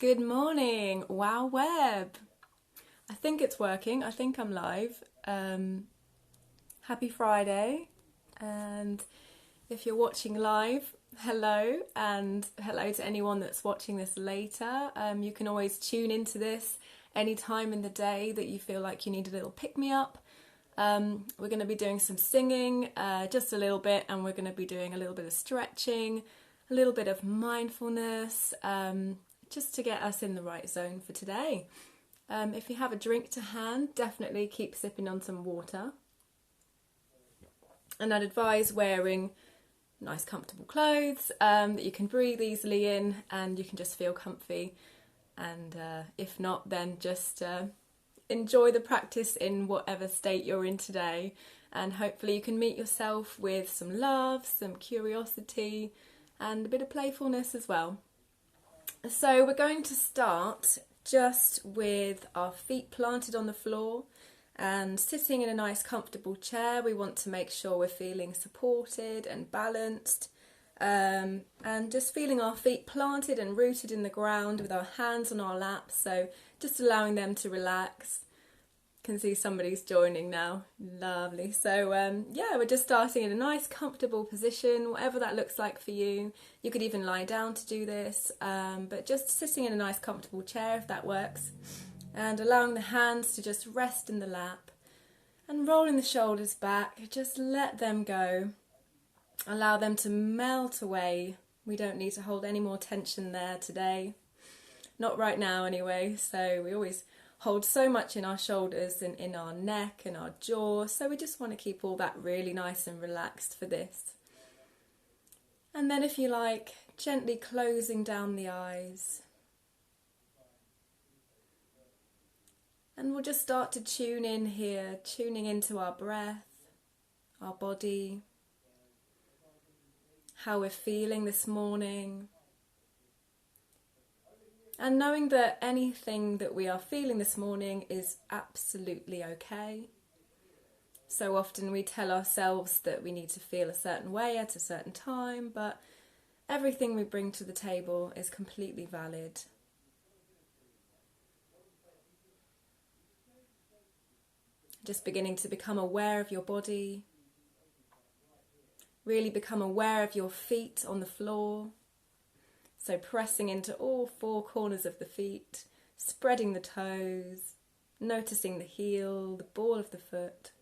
Good morning, wow web. I think it's working. I think I'm live. Happy Friday, and if you're watching live, hello, and hello to anyone that's watching this later. You can always tune into this any time in the day that you feel like you need a little pick-me-up. We're going to be doing some singing, just a little bit, and we're going to be doing a little bit of stretching, a little bit of mindfulness, just to get us in the right zone for today. If you have a drink to hand, definitely keep sipping on some water. And I'd advise wearing nice comfortable clothes that you can breathe easily in and you can just feel comfy. And if not, then just enjoy the practice in whatever state you're in today. And hopefully you can meet yourself with some love, some curiosity, and a bit of playfulness as well. So we're going to start just with our feet planted on the floor and sitting in a nice comfortable chair. We want to make sure we're feeling supported and balanced, and just feeling our feet planted and rooted in the ground with our hands on our laps, so just allowing them to relax. Can see somebody's joining now. Lovely. So yeah, we're just starting in a nice comfortable position, whatever that looks like for you. You could even lie down to do this, but just sitting in a nice comfortable chair if that works, and allowing the hands to just rest in the lap and rolling the shoulders back. Just let them go, allow them to melt away. We don't need to hold any more tension there today, not right now anyway. So we always hold so much in our shoulders and in our neck and our jaw, so we just want to keep all that really nice and relaxed for this. And then if you like, gently closing down the eyes. And we'll just start to tune in here, tuning into our breath, our body, how we're feeling this morning. And knowing that anything that we are feeling this morning is absolutely okay. So often we tell ourselves that we need to feel a certain way at a certain time, but everything we bring to the table is completely valid. Just beginning to become aware of your body, really become aware of your feet on the floor. So pressing into all four corners of the feet, spreading the toes, noticing the heel, the ball of the foot.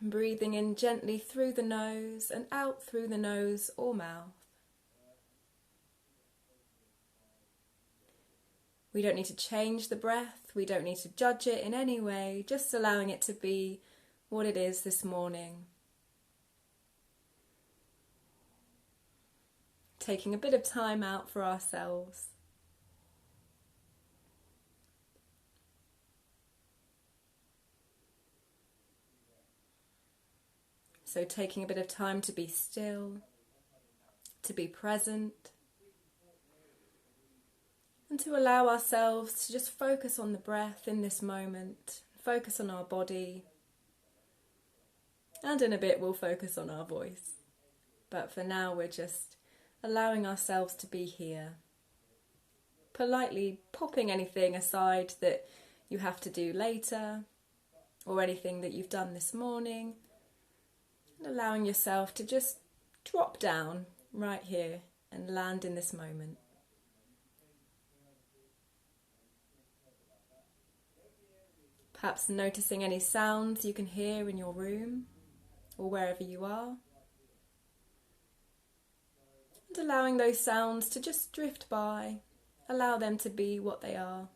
And breathing in gently through the nose and out through the nose or mouth. We don't need to change the breath, we don't need to judge it in any way, just allowing it to be what it is this morning. Taking a bit of time out for ourselves. So taking a bit of time to be still, to be present, and to allow ourselves to just focus on the breath in this moment, focus on our body, and in a bit we'll focus on our voice. But for now we're just allowing ourselves to be here, politely popping anything aside that you have to do later or anything that you've done this morning, and allowing yourself to just drop down right here and land in this moment. Perhaps noticing any sounds you can hear in your room or wherever you are. And allowing those sounds to just drift by, allow them to be what they are.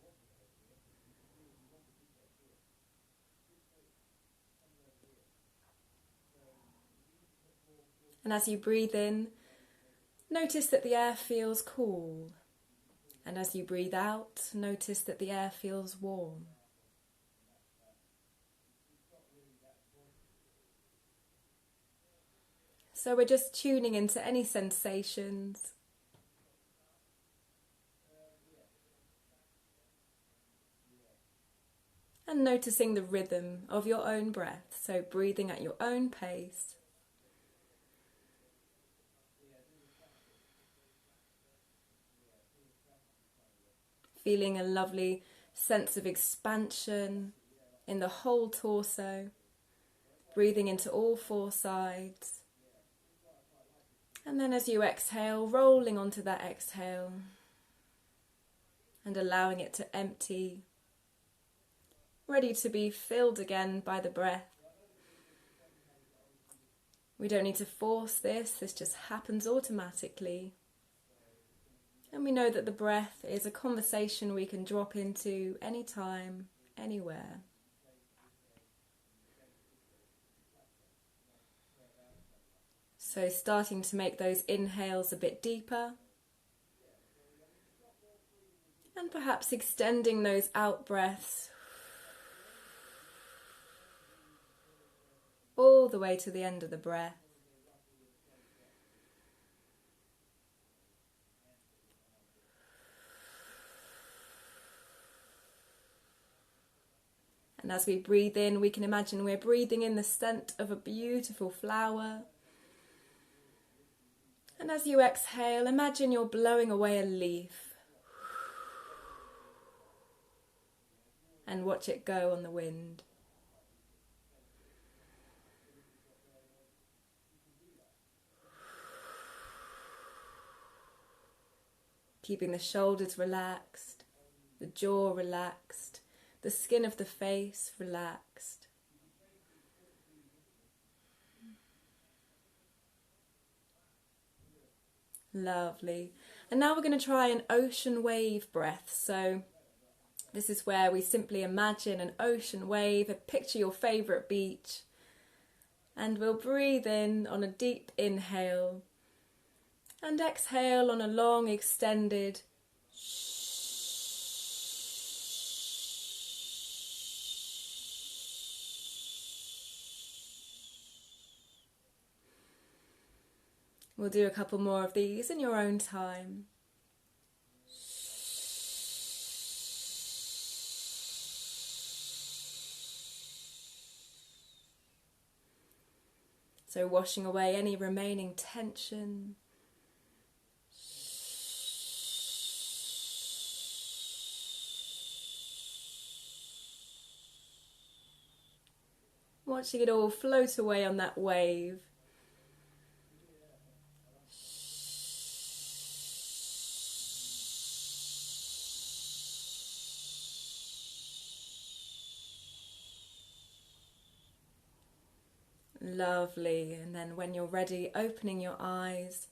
And as you breathe in, notice that the air feels cool. And as you breathe out, notice that the air feels warm. So we're just tuning into any sensations. And noticing the rhythm of your own breath. So breathing at your own pace. feeling a lovely sense of expansion in the whole torso, breathing into all four sides. And then as you exhale, rolling onto that exhale and allowing it to empty, ready to be filled again by the breath. We don't need to force this just happens automatically. And we know that the breath is a conversation we can drop into anytime, anywhere. So starting to make those inhales a bit deeper. And perhaps extending those out breaths all the way to the end of the breath. And as we breathe in, we can imagine we're breathing in the scent of a beautiful flower. And as you exhale, imagine you're blowing away a leaf. And watch it go on the wind. Keeping the shoulders relaxed, the jaw relaxed, the skin of the face relaxed. Lovely. And now we're going to try an ocean wave breath. So this is where we simply imagine an ocean wave, picture your favourite beach, and we'll breathe in on a deep inhale and exhale on a long extended We'll do a couple more of these in your own time. So washing away any remaining tension. Watching it all float away on that wave. Lovely. And then when you're ready, opening your eyes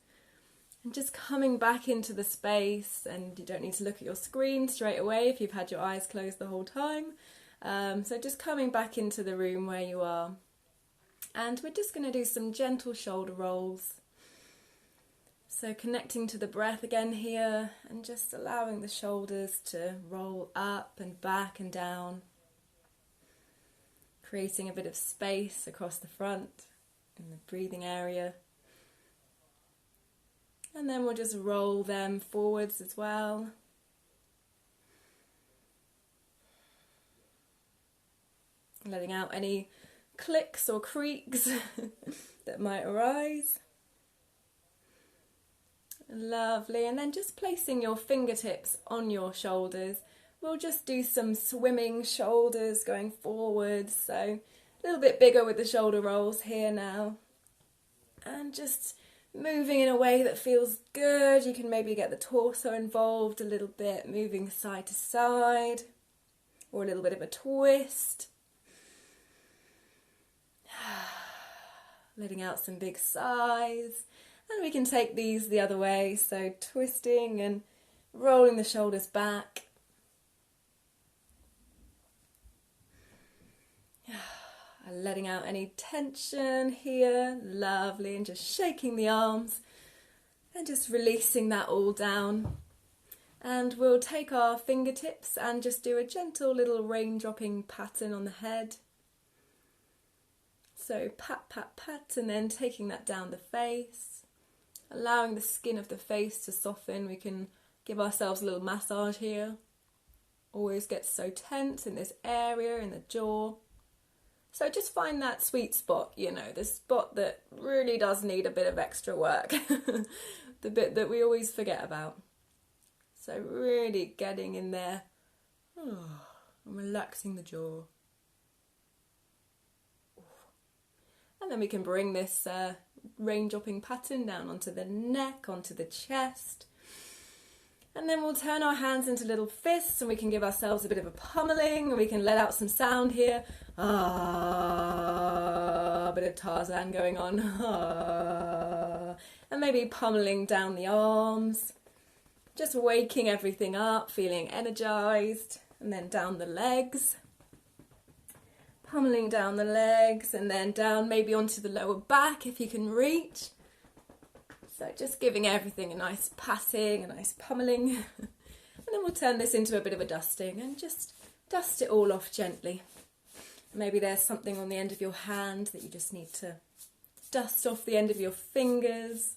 and just coming back into the space. And you don't need to look at your screen straight away if you've had your eyes closed the whole time. So just coming back into the room where you are. And we're just going to do some gentle shoulder rolls. So connecting to the breath again here and just allowing the shoulders to roll up and back and down. Creating a bit of space across the front in the breathing area. And then we'll just roll them forwards as well. Letting out any clicks or creaks that might arise. Lovely. And then just placing your fingertips on your shoulders. We'll just do some swimming shoulders going forwards. So a little bit bigger with the shoulder rolls here now. And just moving in a way that feels good. You can maybe get the torso involved a little bit, moving side to side. Or a little bit of a twist. Letting out some big sighs. And we can take these the other way. So twisting and rolling the shoulders back. Letting out any tension here, lovely, and just shaking the arms and just releasing that all down. And we'll take our fingertips and just do a gentle little raindropping pattern on the head. So pat, pat, pat, and then taking that down the face, allowing the skin of the face to soften. We can give ourselves a little massage here. Always gets so tense in this area, in the jaw. So just find that sweet spot, you know, the spot that really does need a bit of extra work. The bit that we always forget about. So really getting in there and relaxing the jaw. And then we can bring this raindropping pattern down onto the neck, onto the chest. And then we'll turn our hands into little fists and we can give ourselves a bit of a pummeling and we can let out some sound here. A bit of Tarzan going on. And maybe pummeling down the arms. Just waking everything up, feeling energized. And then down the legs. Pummeling down the legs and then down maybe onto the lower back if you can reach. So just giving everything a nice patting, a nice pummeling. And then we'll turn this into a bit of a dusting and just dust it all off gently. Maybe there's something on the end of your hand that you just need to dust off the end of your fingers.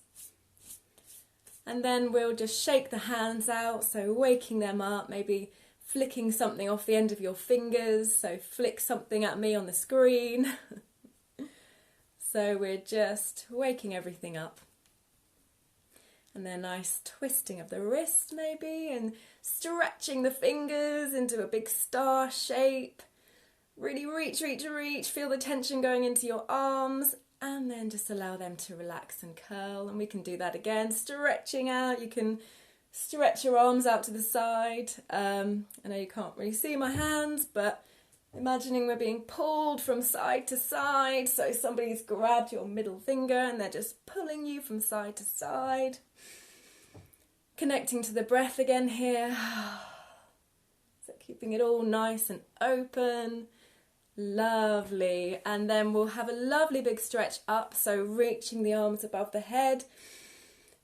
And then we'll just shake the hands out, so waking them up, maybe flicking something off the end of your fingers. So flick something at me on the screen. So we're just waking everything up. And then nice twisting of the wrist maybe, and stretching the fingers into a big star shape. Really reach, feel the tension going into your arms, and then just allow them to relax and curl. And we can do that again, stretching out. You can stretch your arms out to the side. I know you can't really see my hands, but imagining we're being pulled from side to side. So somebody's grabbed your middle finger and they're just pulling you from side to side. Connecting to the breath again here. So keeping it all nice and open. Lovely. And then we'll have a lovely big stretch up. So reaching the arms above the head.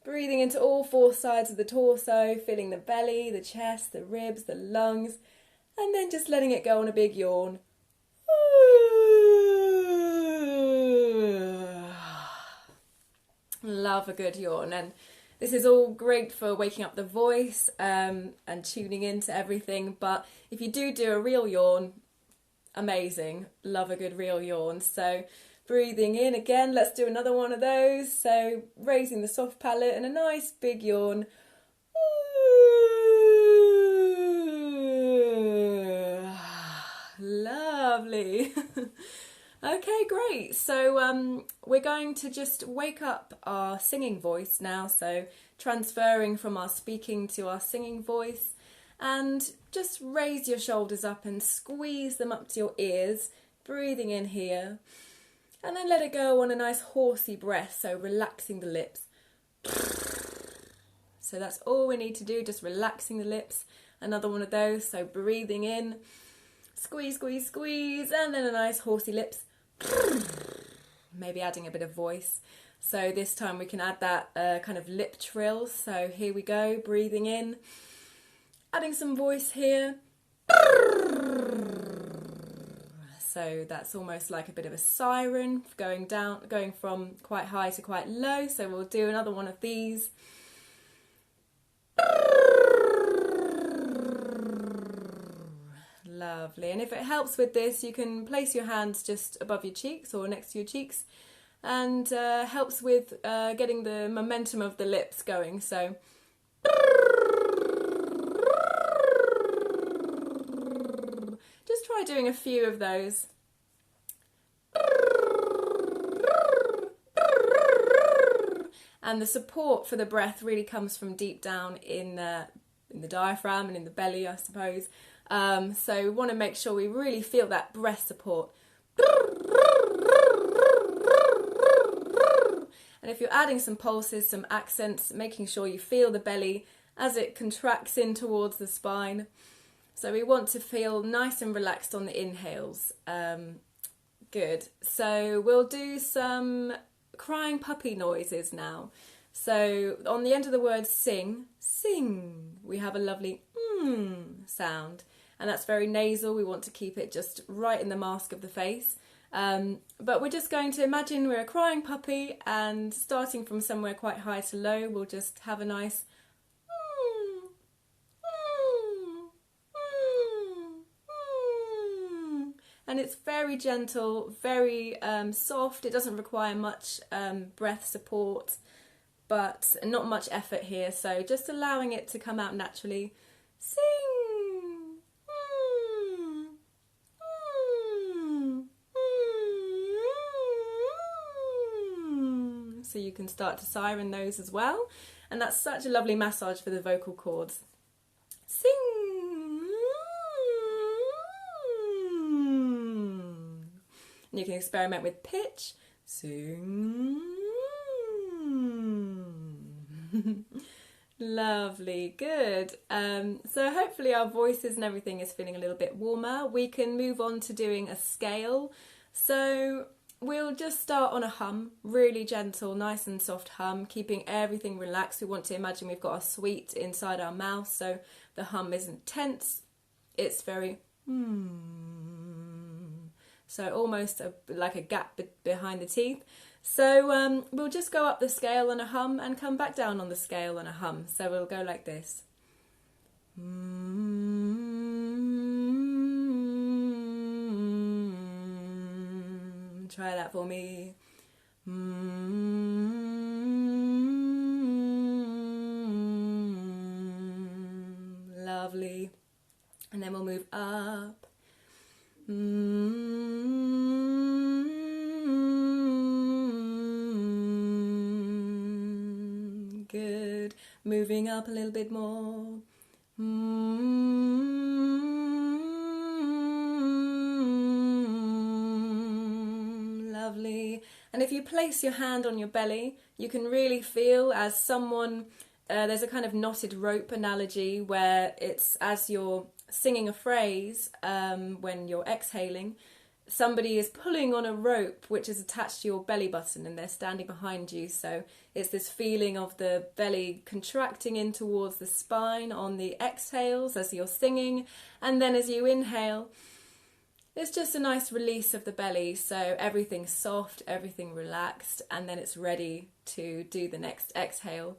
Breathing into all four sides of the torso. Feeling the belly, the chest, the ribs, the lungs. And then just letting it go on a big yawn. Love a good yawn. And this is all great for waking up the voice and tuning into everything. But if you do a real yawn, amazing. Love a good real yawn. So breathing in again. Let's do another one of those. So raising the soft palate and a nice big yawn. Lovely. Okay, great. So we're going to just wake up our singing voice now. So transferring from our speaking to our singing voice, and just raise your shoulders up and squeeze them up to your ears, breathing in here, and then let it go on a nice horsey breath. So relaxing the lips. So that's all we need to do, just relaxing the lips. Another one of those. So breathing in. Squeeze, squeeze, squeeze, and then a nice horsey lips. Maybe adding a bit of voice. So this time we can add that kind of lip trill. So here we go, breathing in. Adding some voice here. So that's almost like a bit of a siren going down, going from quite high to quite low. So we'll do another one of these. Lovely. And if it helps with this, you can place your hands just above your cheeks or next to your cheeks, and helps with getting the momentum of the lips going. So just try doing a few of those. And the support for the breath really comes from deep down in the diaphragm and in the belly, I suppose. So we want to make sure we really feel that breath support. And if you're adding some pulses, some accents, making sure you feel the belly as it contracts in towards the spine. So we want to feel nice and relaxed on the inhales. Good. So we'll do some crying puppy noises now. So on the end of the word sing, sing, we have a lovely sound. And that's very nasal. We want to keep it just right in the mask of the face. But we're just going to imagine we're a crying puppy, and starting from somewhere quite high to low, we'll just have a nice and it's very gentle, very soft. It doesn't require much breath support. but not much effort here, so just allowing it to come out naturally. Sing! So you can start to siren those as well, and that's such a lovely massage for the vocal cords. Sing! And you can experiment with pitch. Sing. Lovely, good. So hopefully our voices and everything is feeling a little bit warmer. We can move on to doing a scale. So we'll just start on a hum, really gentle, nice and soft hum, keeping everything relaxed. We want to imagine we've got a sweet inside our mouth, so the hum isn't tense. It's very so almost like a gap behind the teeth. So we'll just go up the scale on a hum and come back down on the scale on a hum. So we'll go like this. Try that for me. Lovely. And then we'll move up. Good. Moving up a little bit more. Lovely. And if you place your hand on your belly, you can really feel as someone, there's a kind of knotted rope analogy where it's as you're singing a phrase, when you're exhaling, somebody is pulling on a rope which is attached to your belly button and they're standing behind you. So it's this feeling of the belly contracting in towards the spine on the exhales as you're singing, and then as you inhale, it's just a nice release of the belly, so everything's soft, everything relaxed, and then it's ready to do the next exhale.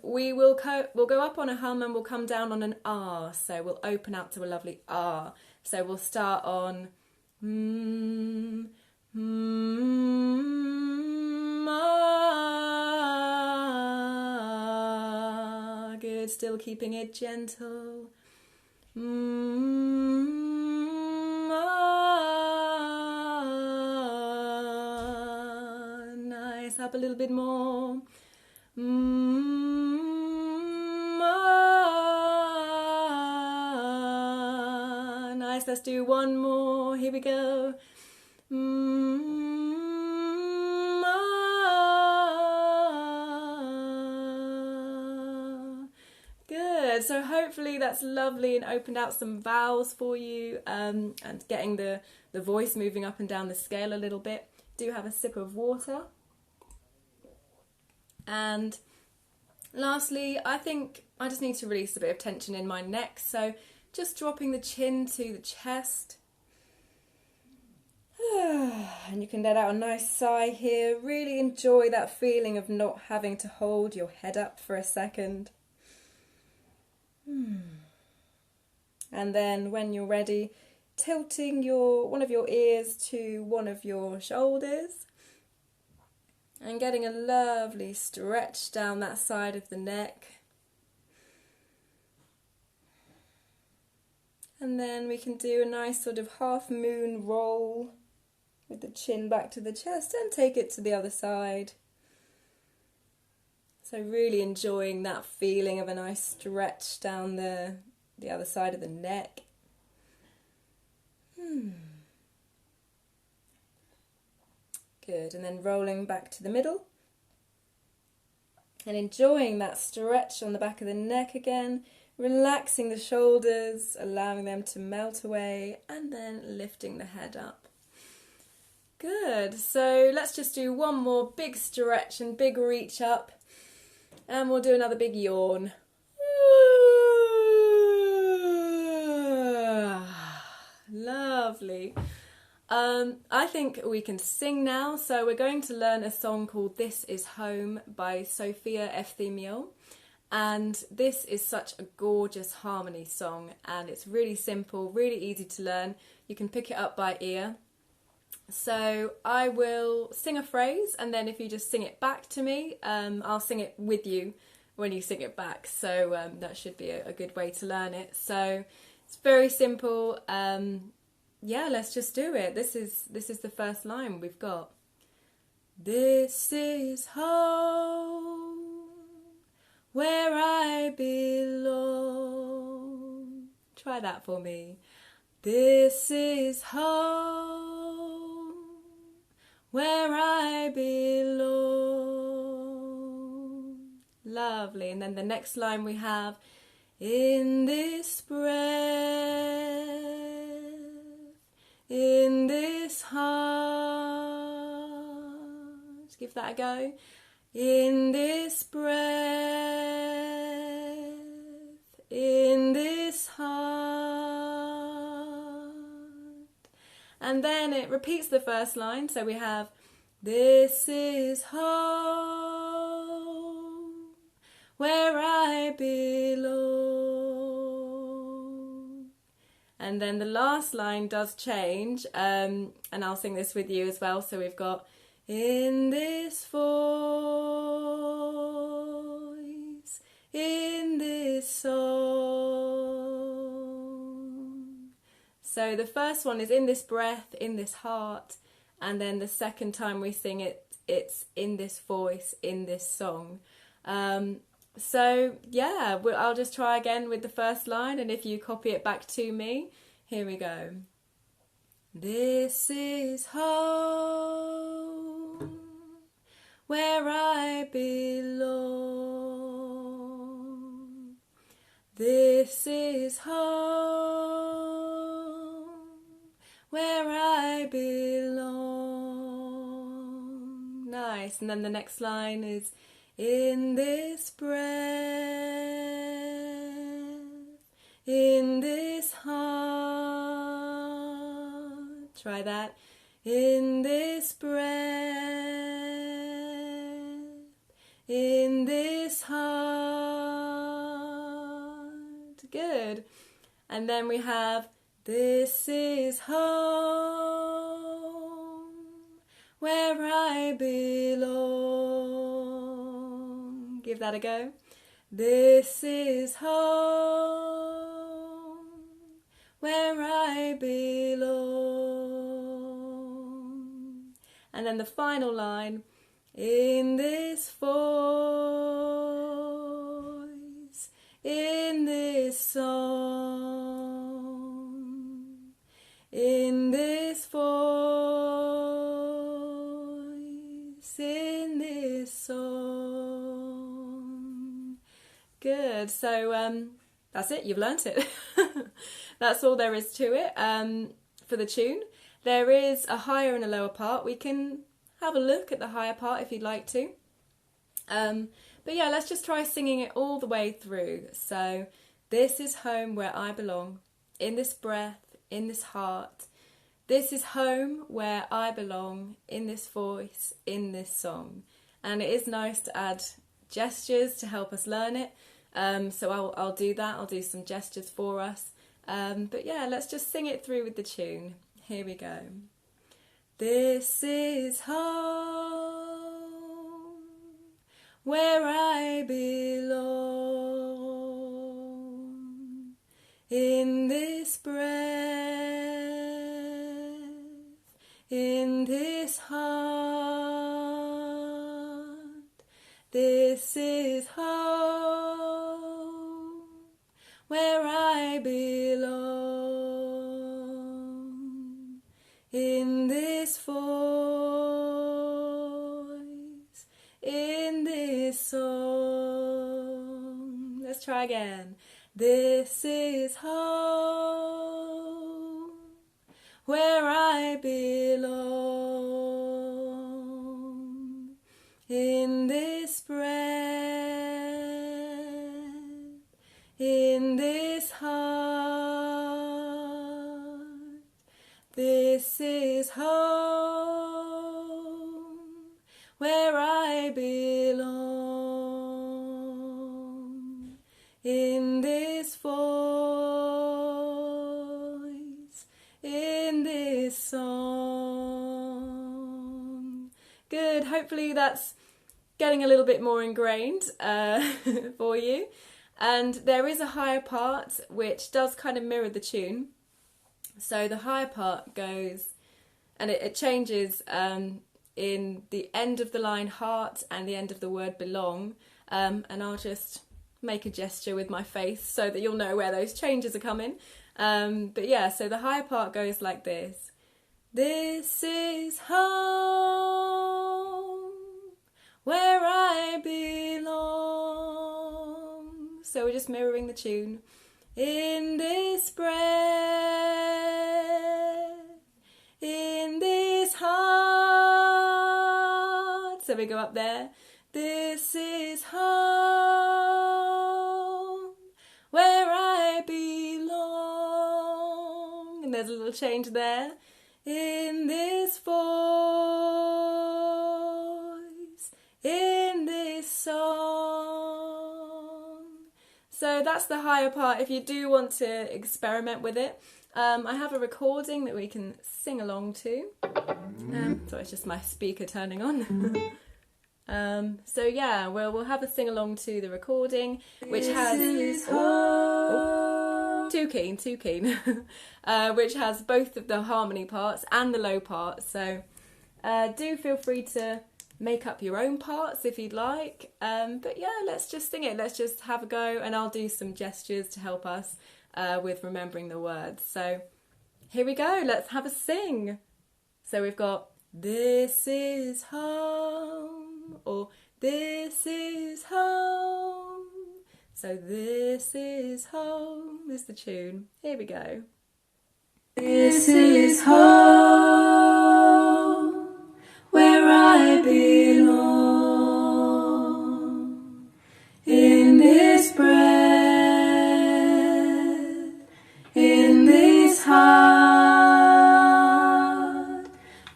We'll go up on a hum and we'll come down on an R, so we'll open out to a lovely R. So we'll start on ah. Good, still keeping it gentle. Ah. Nice, up a little bit more. Nice, let's do one more. Here we go. Good. So hopefully that's lovely and opened out some vowels for you, and getting the voice moving up and down the scale a little bit. Do have a sip of water. And lastly, I think I just need to release a bit of tension in my neck, so just dropping the chin to the chest. And you can let out a nice sigh here. Really enjoy that feeling of not having to hold your head up for a second. And then when you're ready, tilting one of your ears to one of your shoulders. And getting a lovely stretch down that side of the neck. And then we can do a nice sort of half moon roll with the chin back to the chest and take it to the other side. So really enjoying that feeling of a nice stretch down the other side of the neck. Good, and then rolling back to the middle. And enjoying that stretch on the back of the neck again. Relaxing the shoulders, allowing them to melt away, and then lifting the head up. Good, so let's just do one more big stretch and big reach up. And we'll do another big yawn. Lovely. I think we can sing now, so we're going to learn a song called This Is Home by Sophia Efthimiou, and this is such a gorgeous harmony song, and it's really simple, really easy to learn. You can pick it up by ear, So I will sing a phrase, and then if you just sing it back to me, I'll sing it with you when you sing it back. So that should be a good way to learn it. So it's very simple. Yeah, let's just do it. This is the first line we've got. This is home where I belong. Try that for me. This is home where I belong. Lovely. And then the next line we have, in this breath, in this heart. Give that a go. In this breath, in this heart. And then it repeats the first line. So we have, this is home where I belong. And then the last line does change, and I'll sing this with you as well. So we've got, in this voice, in this song. So the first one is in this breath, in this heart, and then the second time we sing it, it's in this voice, in this song. So yeah, I'll just try again with the first line, and if you copy it back to me, here we go. This is home where I belong. This is home where I belong. Nice. And then the next line is, in this breath, in this heart. Try that. In this breath, in this heart. Good. And then we have, this is home where I belong. Give that a go. This is home where I belong. And then the final line, in this voice, in this song, in this voice, in this song. Good. So that's it. You've learnt it. That's all there is to it for the tune. There is a higher and a lower part. We can have a look at the higher part if you'd like to. But yeah, let's just try singing it all the way through. So, this is home where I belong, in this breath, in this heart. This is home where I belong, in this voice, in this song. And it is nice to add gestures to help us learn it. So I'll do that. I'll do some gestures for us. But yeah, let's just sing it through with the tune. Here we go. This is home where I belong, in this breath, in this heart. This is home where I belong, in this voice, in this song. Let's try again. This is home where I belong, in this breath, in this heart. This is home where I belong, in this voice, in this song. hopefully that's getting a little bit more ingrained for you. And there is a higher part which does kind of mirror the tune. So the higher part goes, and it changes in the end of the line heart and the end of the word belong. And I'll just make a gesture with my face so that you'll know where those changes are coming. But yeah, so the higher part goes like this. This is home where I belong. So we're just mirroring the tune. In this breath, in this heart. So we go up there. This is home where I belong. And there's a little change there. In this voice, in this song. So that's the higher part. If you do want to experiment with it, I have a recording that we can sing along to. So it's just my speaker turning on. So yeah, we'll have a sing along to the recording, which has too keen, which has both of the harmony parts and the low parts. So do feel free to make up your own parts if you'd like. But yeah, let's just sing it. Let's just have a go, and I'll do some gestures to help us with remembering the words. So here we go. Let's have a sing. So we've got this is home, or this is home. So this is home is the tune. Here we go. This is home where I belong. In this breath, in this heart,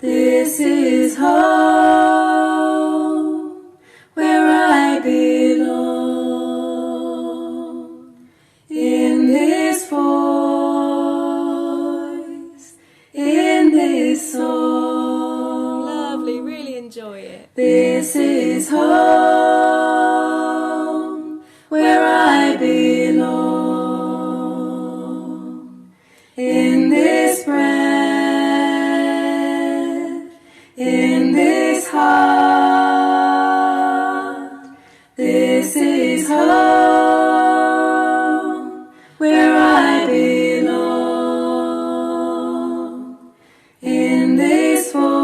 this is home where I belong. In this voice, in this song. Lovely, really enjoy it. This is home where I belong. In this breath, in this heart, this is home where I belong. In this voice,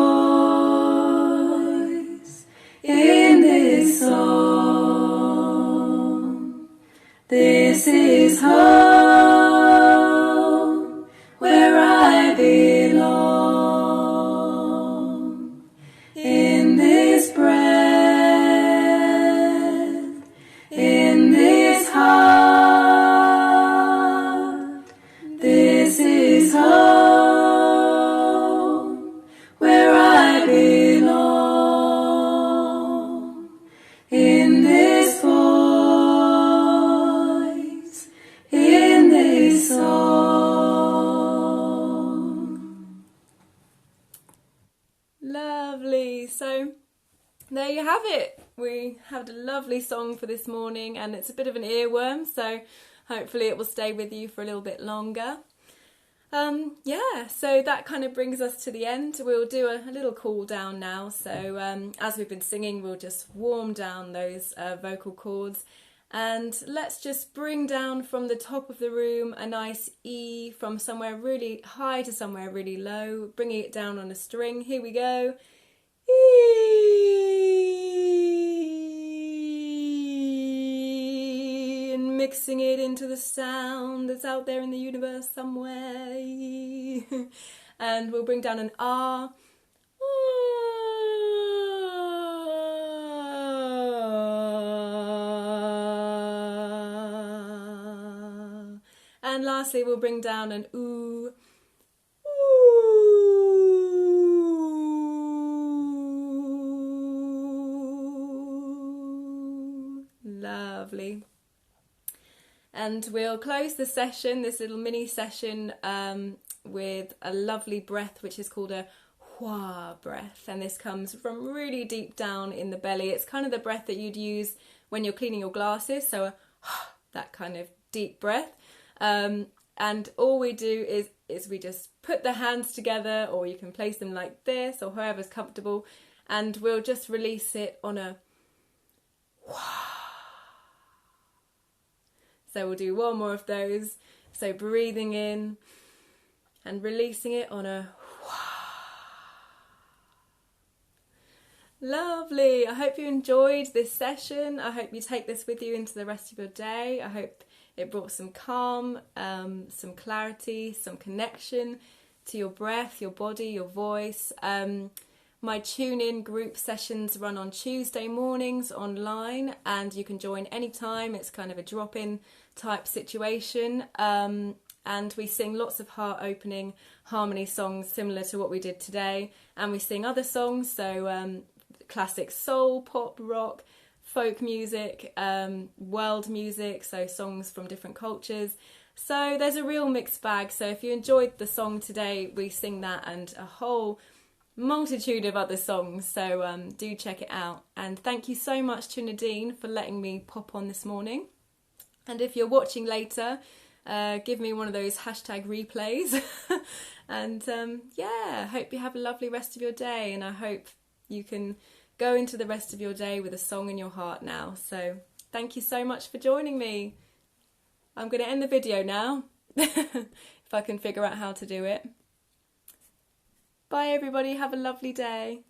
in this song, this is home where I belong. In this breath, in this heart, this is home where I belong. In this voice, in this song. Lovely. So there you have it. We had a lovely song for this morning, and it's a bit of an earworm, so hopefully it will stay with you for a little bit longer. Yeah, so that kind of brings us to the end. We'll do a little cool down now. So as we've been singing, we'll just warm down those vocal cords, and let's just bring down from the top of the room a nice E from somewhere really high to somewhere really low, bringing it down on a string. Here we go. E, and mixing it into the sound that's out there in the universe somewhere. E. And we'll bring down an R. And lastly, we'll bring down an oo. Lovely. And we'll close the session, this little mini session, with a lovely breath which is called a Wha Breath, and this comes from really deep down in the belly. It's kind of the breath that you'd use when you're cleaning your glasses, so that kind of deep breath. And all we do is we just put the hands together, or you can place them like this, or however's comfortable, and we'll just release it on a so we'll do one more of those. So breathing in and releasing it on a Lovely. I hope you enjoyed this session. I hope you take this with you into the rest of your day. I hope it brought some calm, some clarity, some connection to your breath, your body, your voice. My tune-in group sessions run on Tuesday mornings online, and you can join anytime. It's kind of a drop-in type situation. And we sing lots of heart-opening harmony songs similar to what we did today. And we sing other songs, so classic soul, pop, rock, folk music, world music, so songs from different cultures. So there's a real mixed bag. So if you enjoyed the song today, we sing that and a whole multitude of other songs. So do check it out. And thank you so much to Nadine for letting me pop on this morning. And if you're watching later, give me one of those hashtag replays. And yeah, hope you have a lovely rest of your day, and I hope you can go into the rest of your day with a song in your heart now. So thank you so much for joining me. I'm going to end the video now, if I can figure out how to do it. Bye everybody, have a lovely day.